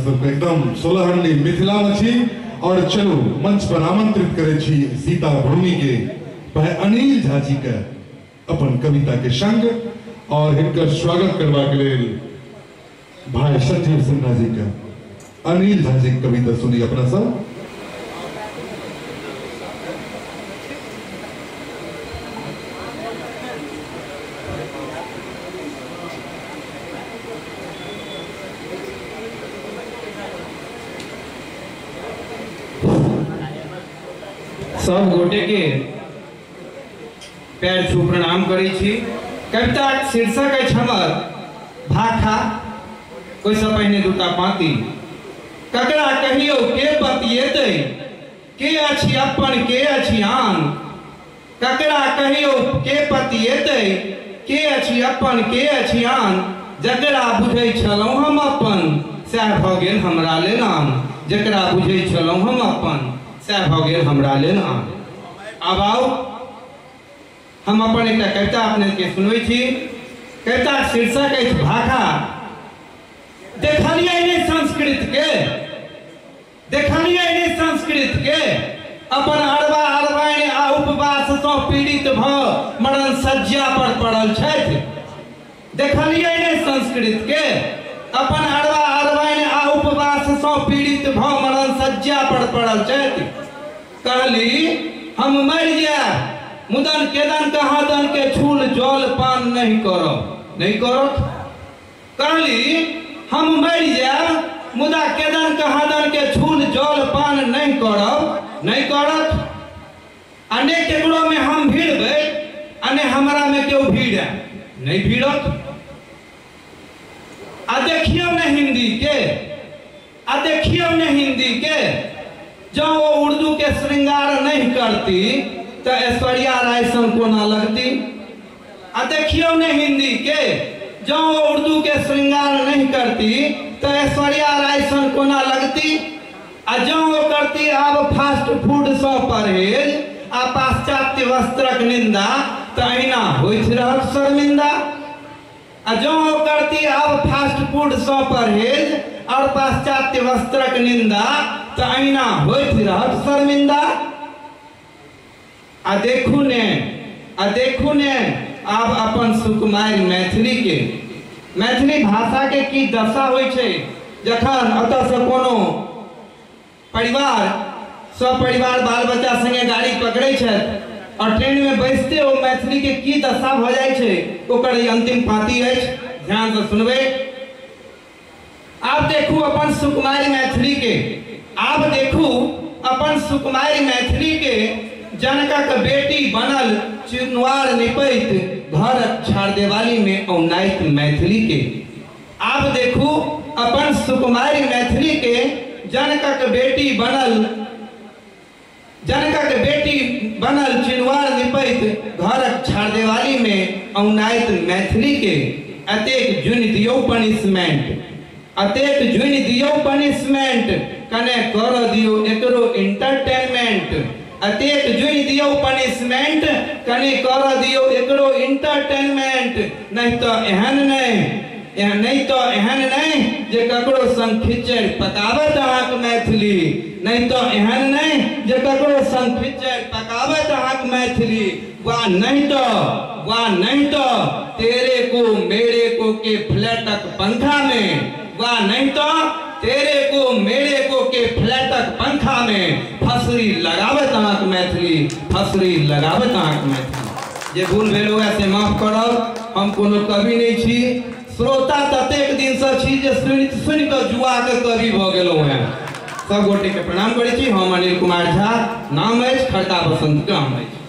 सबके एकदम सोलहंडी मिथिला मछी और चलो मंच पर आमंत्रित करे छी सीता भूमि के भाई अनिल झा जी के अपन कविता के संग और इनका स्वागत करवा के लिए भाई संजीव सिन्हा जी का अनिल झा जी कविता सुनी अपना सब। सब गोटे के पैर छू प्रणाम करी छी। कविता शीर्षक है हमर भाखा कोई से पहले दूटा पाती ककरा कहियो के बतिएते के अछि अपन के अछि आन ककरा कहियो के बतिएते के अछि अपन के अछि आन जकरा बुझै छलहुँ हम अपन सएह भऽ गेल हमरा लेल आन जकरा बुझै छलहुँ हम अपन सह हो गए हमरा लेल आन। अब आओ हम अपन एक कविता अपने के सुनवे छी। कविता शीर्षक है भाखा। देखलिए ने संस्कृत के अपन अरबा अरबाइन आ उपवास सँ पीड़ित भ मरण सज्जा पर पड़ल छथि। देखलिए ने संस्कृत के अपन अरबा अरबाइन आ उपवास सँ पीड़ित भ मरण सज्जा पर पड़ल छथि। कहली हम मर जाए मुदन केदन कहादन के छूल जल पान नहीं करब कहली हम मर जाए मुदा केदन कहादन के छूल जल पान नहीं करत अने केकरो में हम भीड़बै अने हमरा में केओ भीड़ नहीं भीड़त। आ देखियो ने हिंदी के जो वो उर्दू के श्रृंगार नहीं करती तो ऐश्वर्या राय सन कोना लगती। आ देखियो ने हिंदी के जो वो उर्दू के श्रृंगार नहीं करती तो ऐश्वर्या राय सन कोना लगती। आ जो वो करती अब फास्ट फूड सँ परहेज आ पाश्चात्य वस्त्रक निंदा तो अहिना होइत रहत शर्मिंदा। आ जो वो करती अब फास्ट फूड सँ परहेज और पाश्चात्य वस्त्रक निंदा तो अहिना होइत रहत शर्मिंदा। आ देखू ने आब अपन सुकुमार मैथिली भाषा के की दशा होय छै जखन अतः से कोनो परिवार सपरिवार बाल बच्चा संगे गाड़ी पकड़े छथि और ट्रेन में बैसते ओ मैथिली के की दशा भ जाय छै ओकर अंतिम पाती अछि। ध्यान से सुनबे। आप देखू अपन सुकुमारी मैथिली के जनकक बेटी बनल चिन्वार निपैत घर छाड़ देवाली में औनाइत मैथिली के। आप देखू अपन सुकुमारी मैथिली के जनकक बेटी बनल चिन्वार निपैत घर छाड़ देवाली में औनाइत मैथिली के। अतेक जुनि दियो पनिशमेंट कने कर दियो एकरो इंटरटेनमेंट। अतेक जुनि दियो पनिशमेंट कने कर दियो एकरो इंटरटेनमेंट। नहीं तो एहन नहीं जे ककरो संग खिचड़ पकावत अहाँक मैथिली। नहीं तो एहन नहीं जे ककरो संग खिचड़ पकावत अहाँक मैथिली। वाह नहीं तो तेरे को मेरे को के फ्लैटक पंखा में। वाह नहीं तो तेरे को मेरे को के फ्लैटक पंखा में फसरी लगावत अहाँक मैथिली। जे भूल भेल से माफ करब। हम कोनो कवि नहीं छी श्रोता ततेक दिन से छी जे सुनि के जुआ के कवि भ गेलहुँ हैं। सब गोटे के प्रणाम करै छी। हम अनिल कुमार झा नाम अछि खड़का बसंत गाम अछि।